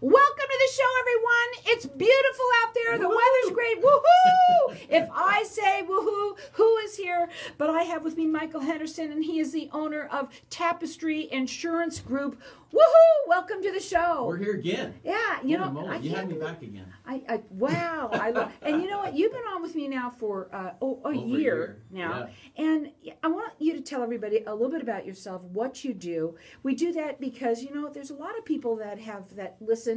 Welcome to the show, everyone. It's beautiful out there. The weather's great. Woohoo! If I say woohoo, who is here? But I have with me Michael Henderson, and he is the owner of Tapestry Insurance Group. Woohoo! Welcome to the show. We're here again. Yeah, you know, you had me back again. Wow, I love. And you know what? You've been on with me now for a year now, and I want you to tell everybody a little bit about yourself, what you do. We do that because there's a lot of people that listen.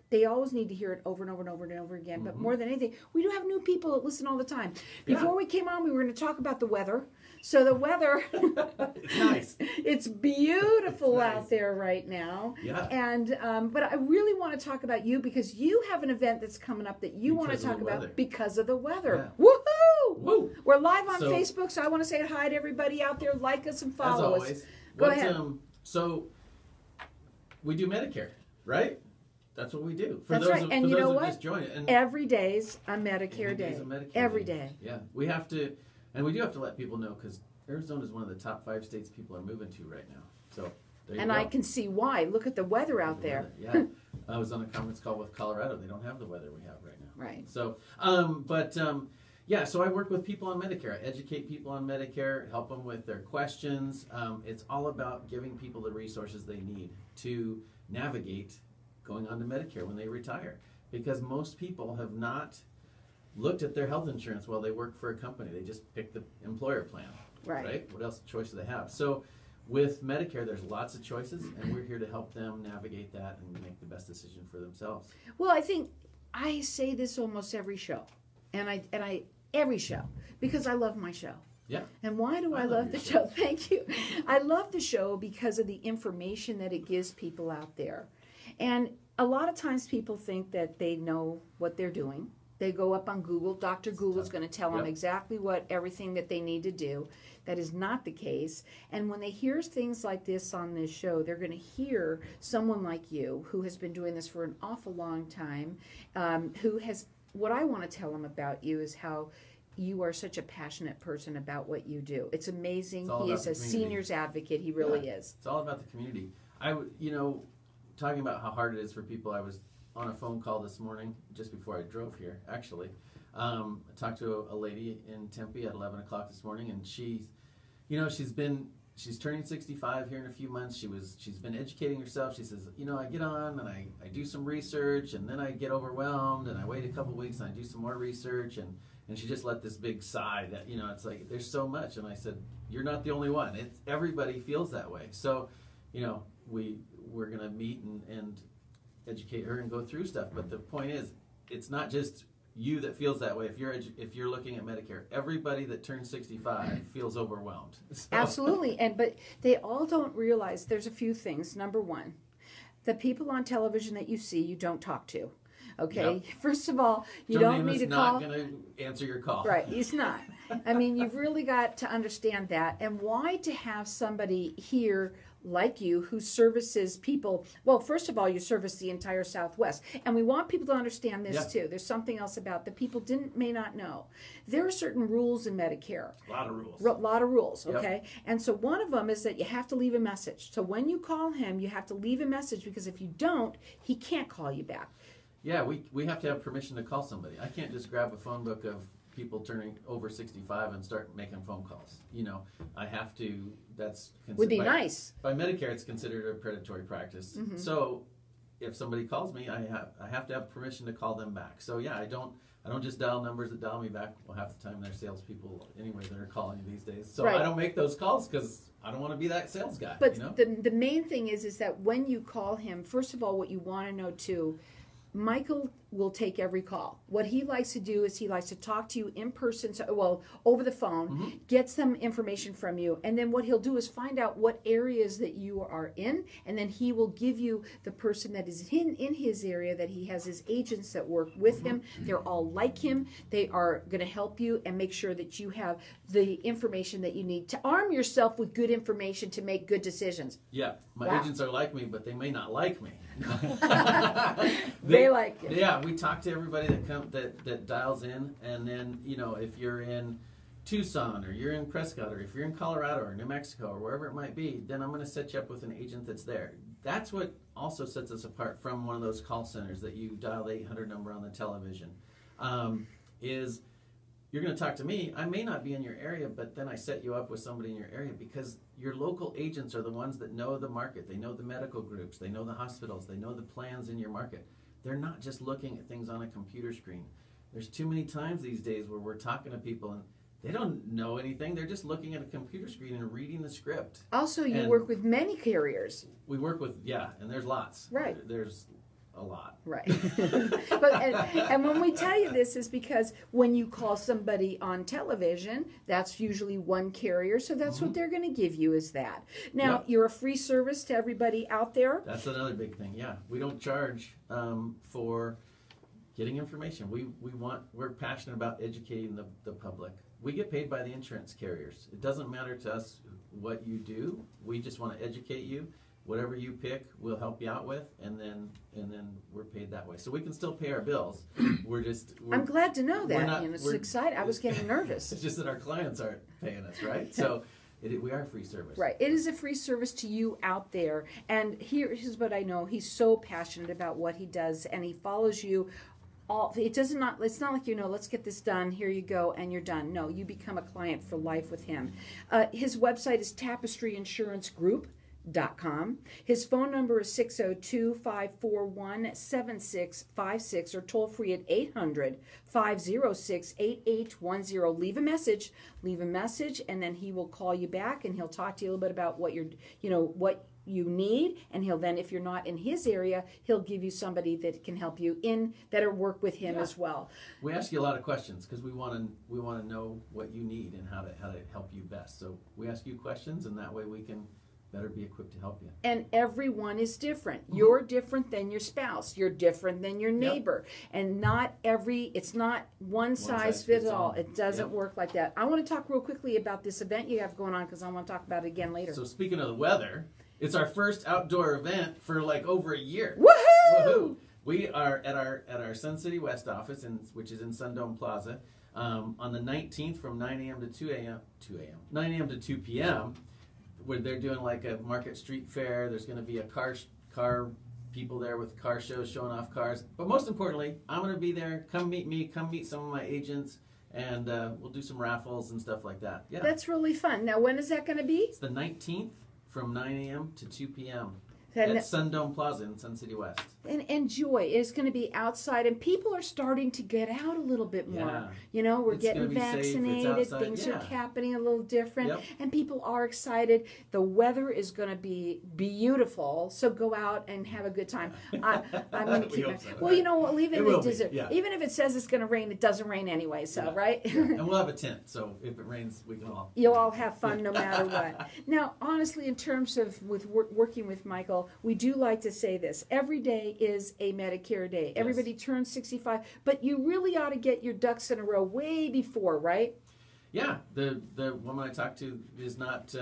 They always need to hear it over and over and over and over again. But more than anything, we do have new people that listen all the time. Before we came on, we were going to talk about the weather. So the weather, it's nice. It's beautiful out there right now. Yeah. And but I really want to talk about you because you have an event that's coming up that you want to talk about because of the weather. Yeah. Woohoo! Woo! We're live on Facebook, so I want to say hi to everybody out there. Like us and follow us. As always. Go ahead. So we do Medicare, right? That's what we do. That's right. And you know what? Just join it. And every day's a Medicare day. Every day. Yeah. We have to, and we do have to let people know because Arizona is one of the top 5 states people are moving to right now. So there you go. I can see why. Look at the weather out there. Yeah. I was on a conference call with Colorado. They don't have the weather we have right now. Right. So, yeah, so I work with people on Medicare. I educate people on Medicare, help them with their questions. It's all about giving people the resources they need to navigate going on to Medicare when they retire. Because most people have not looked at their health insurance while they work for a company. They just pick the employer plan, right? What else choice do they have? So with Medicare, there's lots of choices, and we're here to help them navigate that and make the best decision for themselves. Well, I think I say this almost every show, and I every show, because I love my show. Yeah. And why do I love the show? Thank you. I love the show because of the information that it gives people out there. And a lot of times people think that they know what they're doing. They go up on Google. Dr. Google's going to tell them exactly everything that they need to do. That is not the case. And when they hear things like this on this show, they're going to hear someone like you who has been doing this for an awful long time, who has, what I want to tell them about you is how you are such a passionate person about what you do. It's amazing. He is a seniors advocate. He really is. It's all about the community. Talking about how hard it is for people, I was on a phone call this morning, just before I drove here, actually. I talked to a lady in Tempe at 11 o'clock this morning, and she's turning 65 here in a few months. She's been educating herself. She says, I get on and I do some research, and then I get overwhelmed, and I wait a couple weeks and I do some more research, and she just let this big sigh that, it's like, there's so much. And I said, you're not the only one. Everybody feels that way. So, we're going to meet and educate her and go through stuff. But the point is, it's not just you that feels that way. If you're looking at Medicare, everybody that turns 65 feels overwhelmed. So. Absolutely. But they all don't realize there's a few things. Number one, the people on television that you see, you don't talk to. Okay. Yep. First of all, you don't need to call. Not going to answer your call. Right. He's not. I mean, you've really got to understand that. And why to have somebody here like you who services people. Well, first of all, you service the entire Southwest. And we want people to understand this too. There's something else about the people may not know. There are certain rules in Medicare. A lot of rules. A lot of rules, okay? And so one of them is that you have to leave a message. So when you call him, you have to leave a message, because if you don't, he can't call you back. Yeah, we have to have permission to call somebody. I can't just grab a phone book of people turning over 65 and start making phone calls. I have to. Would be nice. By Medicare, it's considered a predatory practice. So if somebody calls me, I have to have permission to call them back. So yeah, I don't just dial numbers that dial me back. Well, half the time they're salespeople anyway that are calling you these days. So I don't make those calls because I don't want to be that sales guy. But the main thing is that when you call him, first of all, what you want to know too, Michael will take every call. What he likes to do is he likes to talk to you in person, over the phone, get some information from you, and then what he'll do is find out what areas that you are in, and then he will give you the person that is in his area, that he has his agents that work with him. They're all like him. They are going to help you and make sure that you have the information that you need to arm yourself with good information to make good decisions. Yeah, my agents are like me, but they may not like me. They like you. Yeah, we talk to everybody that dials in, and then if you're in Tucson, or you're in Prescott, or if you're in Colorado or New Mexico or wherever it might be, then I'm going to set you up with an agent that's there. That's what also sets us apart from one of those call centers that you dial the 800 number on the television. Is you're going to talk to me. I may not be in your area, but then I set you up with somebody in your area because your local agents are the ones that know the market. They know the medical groups. They know the hospitals. They know the plans in your market. They're not just looking at things on a computer screen. There's too many times these days where we're talking to people and they don't know anything. They're just looking at a computer screen and reading the script. Also, you work with many carriers. We work with, and there's lots. Right. There's a lot. Right. and when we tell you this is because when you call somebody on television, that's usually one carrier, so that's what they're going to give you is that. Now, you're a free service to everybody out there. That's another big thing, We don't charge for getting information. We're passionate about educating the public. We get paid by the insurance carriers. It doesn't matter to us what you do. We just want to educate you. Whatever you pick, we'll help you out with, and then we're paid that way. So we can still pay our bills. I'm glad to know that. It's exciting. I was getting nervous. It's just that our clients aren't paying us, right? So we are a free service. Right. It is a free service to you out there. And here's what I know. He's so passionate about what he does, and he follows you. It's not like, let's get this done, here you go, and you're done. No, you become a client for life with him. His website is Tapestry Insurance Group. His phone number is 602-541-7656 or toll free at 800-506-8810. Leave a message, and then he will call you back and he'll talk to you a little bit about what what you need, and he'll then, if you're not in his area, he'll give you somebody that can help you that'll work with him as well. We ask you a lot of questions because we want to know what you need and how to help you best. So we ask you questions, and that way we can better be equipped to help you. And everyone is different. You're different than your spouse. You're different than your neighbor. And it's not one size fits all. It doesn't work like that. I want to talk real quickly about this event you have going on because I want to talk about it again later. So speaking of the weather, it's our first outdoor event for like over a year. Woohoo! Woohoo! We are at our Sun City West office, which is in Sundome Plaza, on the 19th from 9 a.m. to 9 a.m. to 2 p.m., where they're doing like a Market Street Fair. There's going to be a car people there with car shows showing off cars. But most importantly, I'm going to be there. Come meet me. Come meet some of my agents. And we'll do some raffles and stuff like that. Yeah. That's really fun. Now, when is that going to be? It's the 19th from 9 a.m. to 2 p.m. at Sundome Plaza in Sun City West. And enjoy. It's going to be outside, and people are starting to get out a little bit more. We're getting vaccinated. Things are happening a little different, and people are excited. The weather is going to be beautiful, so go out and have a good time. I'm going to keep it. Well, we'll leave it in the desert. Even if it says it's going to rain, it doesn't rain anyway, so, right? And we'll have a tent, so if it rains, we can all... You'll all have fun no matter what. Now, honestly, in terms of working with Michael, we do like to say this. Every day is a Medicare day. Everybody turns 65, but you really ought to get your ducks in a row way before, right? Yeah, the woman I talked to is not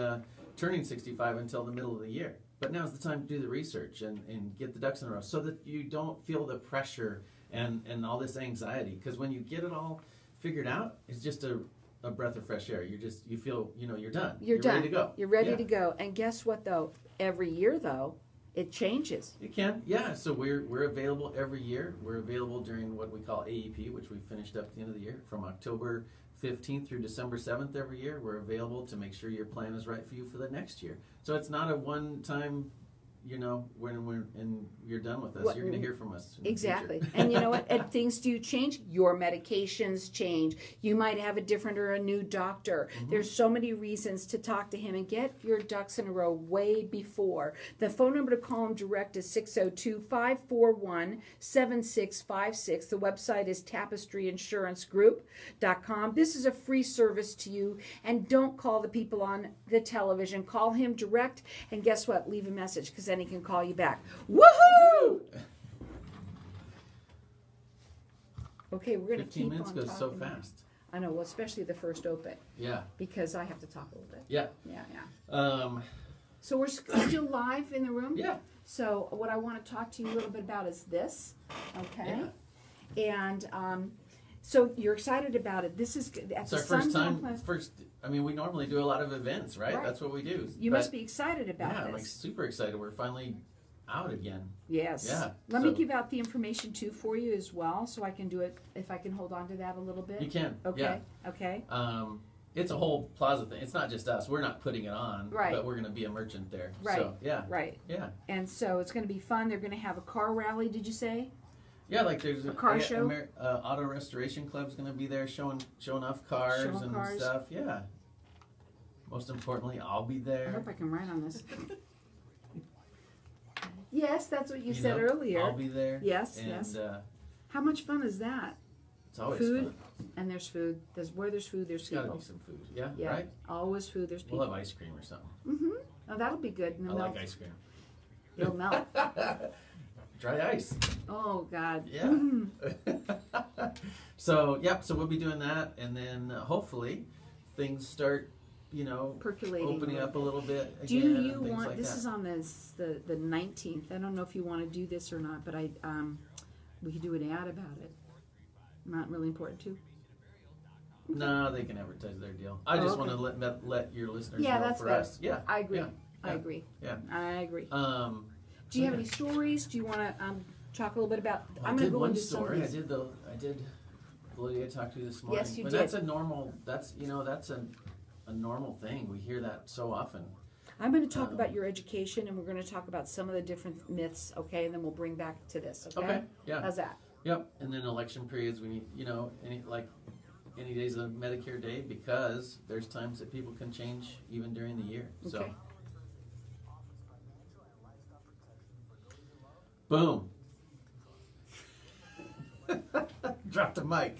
turning 65 until the middle of the year. But now's the time to do the research and get the ducks in a row so that you don't feel the pressure and all this anxiety. Because when you get it all figured out, it's just a breath of fresh air. You feel, you're done. You're done. Ready to go. You're ready to go. And guess what, though? Every year, though, it changes. It can, So we're available every year. We're available during what we call AEP, which we finished up at the end of the year, from October 15th through December 7th every year. We're available to make sure your plan is right for you for the next year. So it's not a one-time, when you're done with us, you're going to hear from us. Exactly. And you know what? And things do change. Your medications change. You might have a different or a new doctor. There's so many reasons to talk to him and get your ducks in a row way before. The phone number to call him direct is 602-541-7656. The website is tapestryinsuranceGroup.com. This is a free service to you. And don't call the people on the television. Call him direct. And guess what? Leave a message because then he can call you back. Woohoo! Okay, we're going to keep on 15 minutes goes so talking. fast. I know, well, especially the first open. Yeah. Because I have to talk a little bit. Yeah. So we're still live in the room? Yeah. So what I want to talk to you a little bit about is this, okay? Yeah. And So you're excited about it. This is at It's the our first Sundown time. Plaza. I mean, we normally do a lot of events, right? That's what we do. You must be excited about yeah, this. I'm like super excited. We're finally out again. Yes. Yeah. Let me give out the information too for you as well, so I can do it if I can hold on to that a little bit. You can. Okay. Yeah. Okay. It's a whole plaza thing. It's not just us. We're not putting it on, right. but we're going to be a merchant there. Right. So, yeah. Right. Yeah. And so it's going to be fun. They're going to have a car rally. Did you say? Yeah, like there's a car show. Auto Restoration Club's going to be there showing off cars and stuff. Yeah. Most importantly, I'll be there. I hope I can write on this. Yes, that's what you said earlier. I'll be there. Yes, and, yes. How much fun is that? It's always food, fun. And there's food. Where there's food, there's people. There's got to be some food. Yeah, yeah, right? Always food, there's people. We'll have ice cream or something. Mm-hmm. Oh, that'll be good. I like ice cream. It'll melt. Dry ice. Oh, God. Yeah. So we'll be doing that, and then hopefully things start, percolating, opening up a little bit again. Do you want, like this that. is on the 19th. I don't know if you want to do this or not, but we could do an ad about it. Not really important too. No, they can advertise their deal. I just want to let your listeners know that's for better. us. Yeah, I agree. Yeah. I agree. Yeah, I agree. Do you have any stories? Do you want to talk a little bit about? Well, I'm going to go one into story. some of these. I did. Lydia talked to you this morning. Yes, you but did. That's a normal. That's a normal thing. We hear that so often. I'm going to talk about your education, and we're going to talk about some of the different myths. Okay, and then we'll bring back to this. Okay. Okay. Yeah. How's that? Yep. And then election periods, we need, any days of Medicare Day, because there's times that people can change even during the year. So. Okay. Boom. Drop the mic.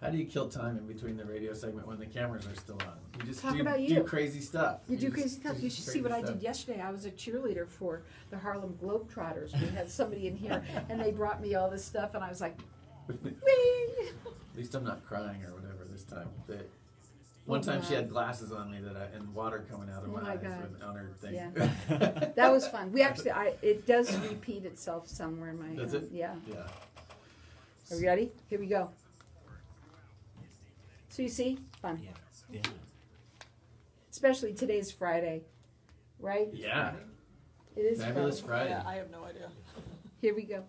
How do you kill time in between the radio segment when the cameras are still on? You just do crazy stuff. You do crazy stuff. You should see what I did yesterday. I was a cheerleader for the Harlem Globetrotters. We had somebody in here, and they brought me all this stuff, and I was like, whee! At least I'm not crying or whatever this time. One time she had glasses on me and water coming out of my eyes on her thing. Yeah. That was fun. We actually, it does repeat itself somewhere in my. Does it? Yeah. Yeah. Are you ready? Here we go. So you see, fun. Yeah. Especially today's Friday, right? Yeah. It is Fabulous Friday. Yeah, I have no idea. Here we go.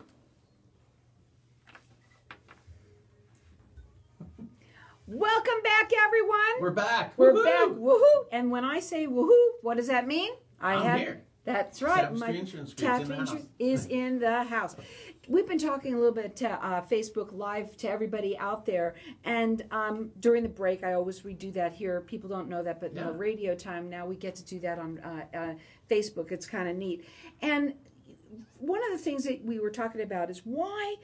Welcome back, everyone. We're back. We're Woo-hoo! back. Woohoo! And when I say woohoo, what does that mean? I'm here. That's right. Tapestry Insurance Group's Tapestry in the house. Insurance is in the house. We've been talking a little bit to Facebook Live to everybody out there, and during the break, I always redo that here. People don't know that, but radio time now we get to do that on Facebook. It's kind of neat. And one of the things that we were talking about is why,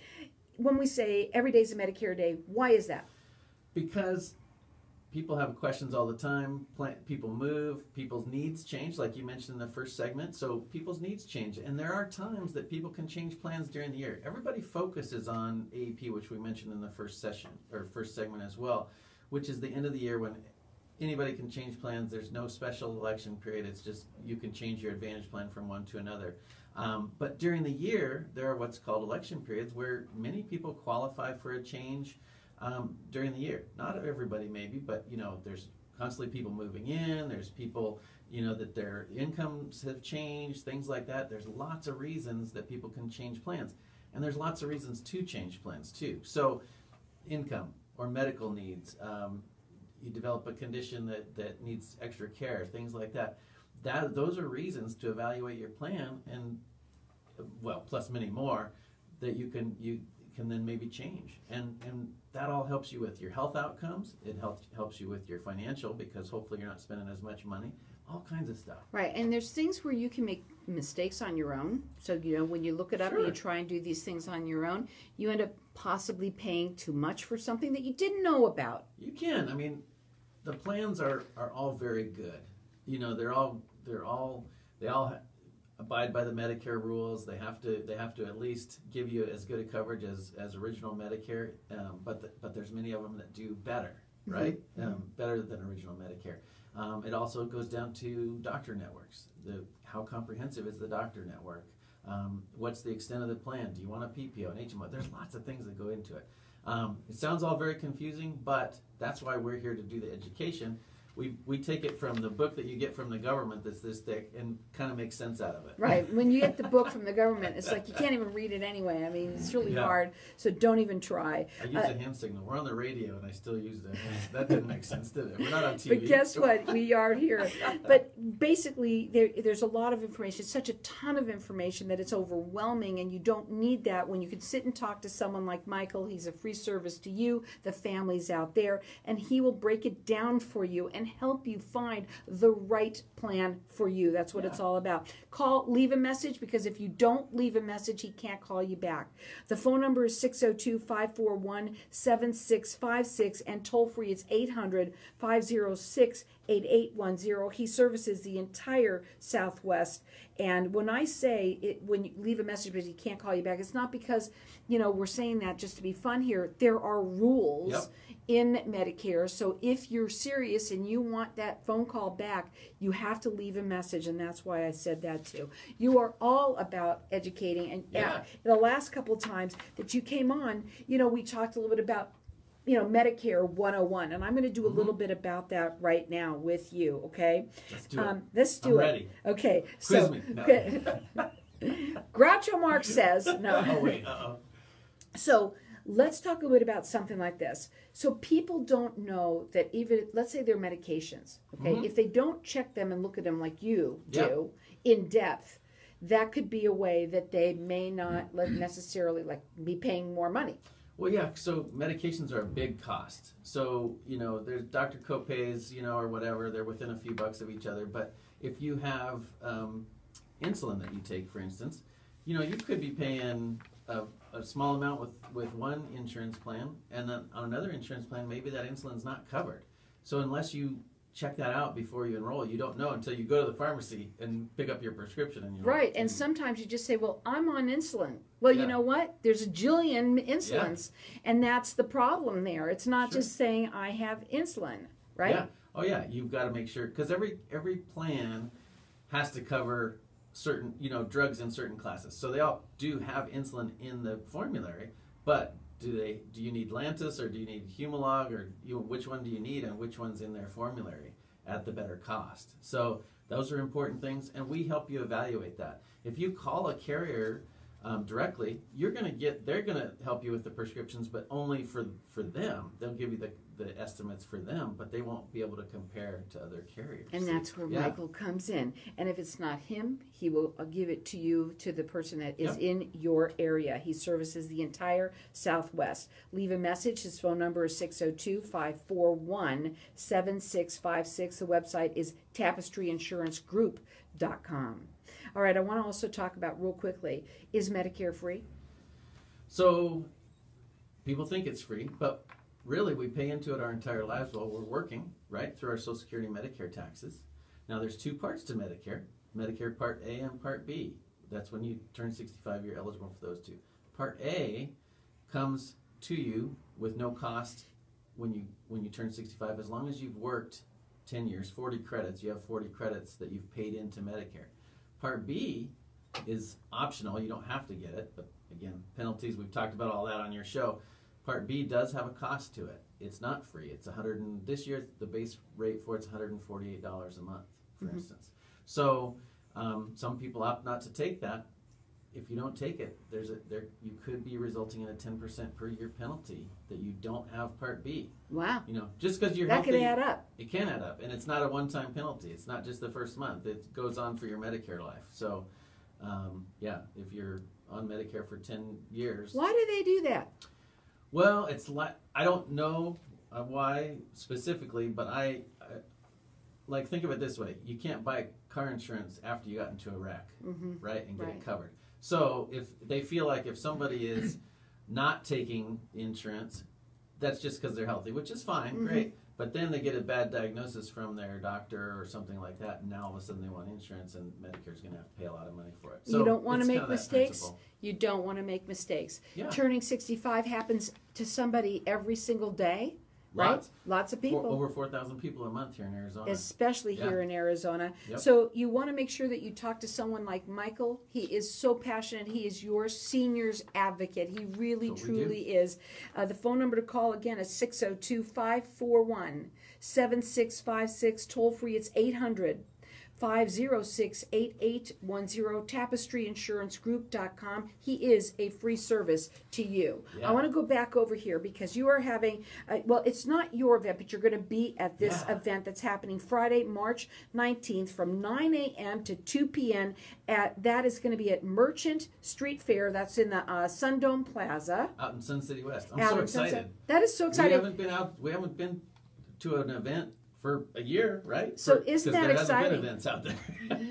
when we say every day's a Medicare day, why is that? Because people have questions all the time. People move. People's needs change, like you mentioned in the first segment. So people's needs change. And there are times that people can change plans during the year. Everybody focuses on AEP, which we mentioned in the first segment as well, which is the end of the year when anybody can change plans. There's no special election period. It's just you can change your Advantage plan from one to another. But during the year, there are what's called election periods where many people qualify for a change during the year. Not everybody maybe, but there's constantly people moving in, there's people, that their incomes have changed, things like that. There's lots of reasons that people can change plans. And there's lots of reasons to change plans too. So income or medical needs, you develop a condition that needs extra care, things like that. Those are reasons to evaluate your plan, and plus many more that you can then maybe change, and that all helps you with your health outcomes. It helps you with your financial, because hopefully you're not spending as much money. All kinds of stuff. Right, and there's things where you can make mistakes on your own. So when you look it up and you try and do these things on your own, you end up possibly paying too much for something that you didn't know about. You can. I mean, the plans are all very good. They all abide by the Medicare rules. They have to at least give you as good a coverage as original Medicare. But there's many of them that do better, right? Better than original Medicare. It also goes down to doctor networks. How comprehensive is the doctor network? What's the extent of the plan? Do you want a PPO, an HMO? There's lots of things that go into it. It sounds all very confusing, but that's why we're here to do the education. We take it from the book that you get from the government that's this thick and kind of make sense out of it. Right. When you get the book from the government, it's like you can't even read it anyway. I mean, it's really hard, so don't even try. I use a hand signal. We're on the radio, and I still use it. That didn't make sense, did it? We're not on TV. But guess what? We are here. But basically, there's a lot of information. It's such a ton of information that it's overwhelming, and you don't need that when you can sit and talk to someone like Michael. He's a free service to you, the families out there, and he will break it down for you and help you find the right plan for you. That's what it's all about. Leave a message, because if you don't leave a message, he can't call you back. The phone number is 602-541-7656, and toll free it's 800-506-8810. He services the entire Southwest. And when I say when you leave a message but he can't call you back, it's not because we're saying that just to be fun here. There are rules in Medicare. So if you're serious and you want that phone call back, you have to leave a message, and that's why I said that too. You are all about educating, and the last couple of times that you came on, we talked a little bit about Medicare 101, and I'm going to do a little bit about that right now with you, okay? Let's do it. Let's do I'm it. Ready. Okay. Quiz me. No. Groucho Marx says, no. Oh, wait. Uh-oh. So let's talk a bit about something like this. So people don't know that even, let's say they're medications, okay? If they don't check them and look at them like you do in depth, that could be a way that they may not necessarily be paying more money. Well, yeah, so medications are a big cost. So, there's doctor copays, or whatever. They're within a few bucks of each other. But if you have insulin that you take, for instance, you could be paying a small amount with one insurance plan, and then on another insurance plan, maybe that insulin's not covered. So unless you check that out before you enroll, you don't know until you go to the pharmacy and pick up your prescription. And sometimes you just say, well, I'm on insulin. Well, you know what? There's a jillion insulins, and that's the problem there. It's not just saying I have insulin, right? Yeah. Oh, yeah. You've got to make sure, because every plan has to cover certain, drugs in certain classes. So they all do have insulin in the formulary, but do you need Lantus, or do you need Humalog, or which one do you need, and which one's in their formulary at the better cost? So those are important things, and we help you evaluate that. If you call a carrier directly, they're going to help you with the prescriptions, but only for them. They'll give you the estimates for them, but they won't be able to compare to other carriers. And that's where Michael comes in. And if it's not him, he will give it to you, to the person that is in your area. He services the entire Southwest. Leave a message. His phone number is 602-541-7656. The website is tapestryinsurancegroup.com. All right, I want to also talk about real quickly, is Medicare free? So people think it's free, but really we pay into it our entire lives while we're working, right, through our Social Security and Medicare taxes. Now there's two parts to Medicare, Medicare Part A and Part B. That's when you turn 65, you're eligible for those two. Part A comes to you with no cost when you turn 65, as long as you've worked 10 years, 40 credits, you have 40 credits that you've paid into Medicare. Part B is optional. You don't have to get it, but again, penalties, we've talked about all that on your show. Part B does have a cost to it. It's not free. It's this year the base rate for it's $148 a month, for instance. So some people opt not to take that. If you don't take it, you could be resulting in a 10% per year penalty that you don't have Part B. Wow. Just because you're healthy. That could add up. It can add up, and it's not a one-time penalty. It's not just the first month. It goes on for your Medicare life. So, if you're on Medicare for 10 years. Why do they do that? Well, I don't know why specifically, but I think of it this way. You can't buy car insurance after you got into a wreck, right, and get it covered. So if they feel like if somebody is not taking insurance, that's just because they're healthy, which is fine, great. But then they get a bad diagnosis from their doctor or something like that, and now all of a sudden they want insurance, and Medicare's going to have to pay a lot of money for it. So you don't want to make mistakes. You don't want to make mistakes. Yeah. Turning 65 happens to somebody every single day. right? Lots of people. Over 4,000 people a month here in Arizona. Especially here in Arizona. Yep. So you want to make sure that you talk to someone like Michael. He is so passionate. He is your seniors advocate. He really, truly is. The phone number to call again is 602-541-7656. Toll free, it's 800-506-8810, tapestryinsuranceGroup.com. He is a free service to you. Yeah. I want to go back over here because you are having, well, it's not your event, but you're going to be at this event that's happening Friday, March 19th from 9 a.m. to 2 p.m. That is going to be at Merchant Street Fair. That's in the Sundome Plaza. Out in Sun City West. I'm so excited. That is so exciting. We haven't been to an event for a year, right? So isn't that exciting? There hasn't been events out there.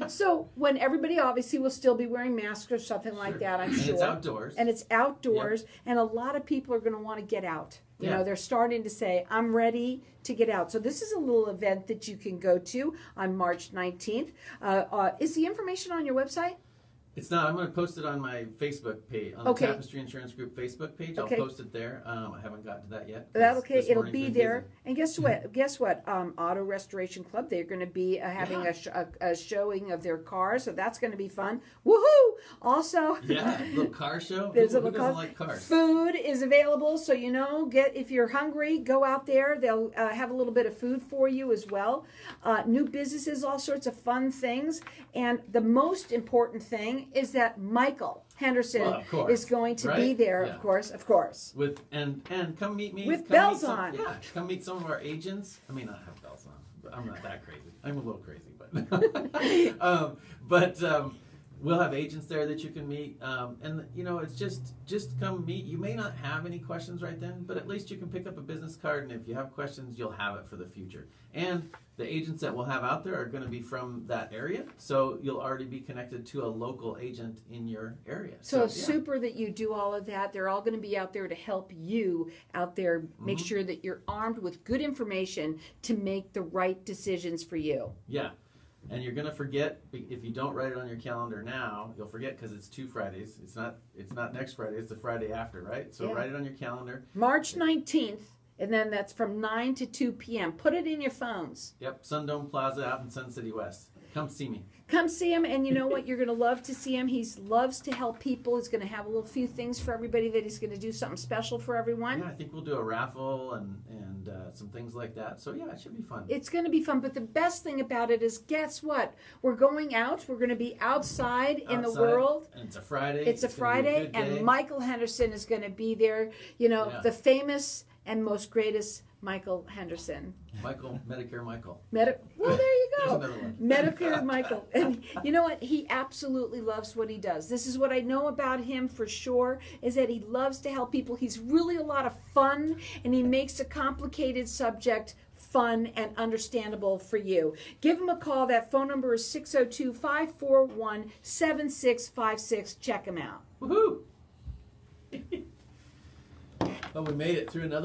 So when everybody obviously will still be wearing masks or something like that, I'm sure. And it's outdoors. And it's outdoors, and a lot of people are going to want to get out. You know, they're starting to say, I'm ready to get out. So this is a little event that you can go to on March 19th. Is the information on your website? It's not. I'm going to post it on my Facebook page, on the Tapestry Insurance Group Facebook page. I'll post it there. I haven't gotten to that yet. It'll be there. And guess what? Auto Restoration Club, they're going to be having a showing of their cars, so that's going to be fun. Woohoo! Also, little car show. There's Who doesn't like cars? Food is available, so if you're hungry, go out there. They'll have a little bit of food for you as well. New businesses, all sorts of fun things, and the most important thing is that Michael Henderson is going to be there, of course. With and come meet me with bells on. Come meet some of our agents. I may not have bells on, but I'm not that crazy. I'm a little crazy, but we'll have agents there that you can meet, and it's just come meet. You may not have any questions right then, but at least you can pick up a business card, and if you have questions, you'll have it for the future. And the agents that we'll have out there are going to be from that area, so you'll already be connected to a local agent in your area. So super that you do all of that. They're all going to be out there to help you out there, make sure that you're armed with good information to make the right decisions for you. Yeah. And you're gonna forget if you don't write it on your calendar now. You'll forget because it's 2 Fridays. It's not next Friday. It's the Friday after, right? So write it on your calendar. March 19th, and then that's from 9 to 2 p.m. Put it in your phones. Yep, Sundome Plaza out in Sun City West. Come see me. Come see him, and you know what? You're going to love to see him. He loves to help people. He's going to have a few things for everybody that he's going to do something special for everyone. Yeah, I think we'll do a raffle and some things like that. So, yeah, it should be fun. It's going to be fun, but the best thing about it is, guess what? We're going out. We're going to be outside in the world. And it's a Friday. It's a Friday, and Michael Henderson is going to be there. The famous and most greatest Michael Henderson. Medicare Michael. Well, there you go. There's another one. Medicare Michael. And you know what? He absolutely loves what he does. This is what I know about him for sure, is that he loves to help people. He's really a lot of fun, and he makes a complicated subject fun and understandable for you. Give him a call. That phone number is 602-541-7656. Check him out. Woohoo! Well, we made it through another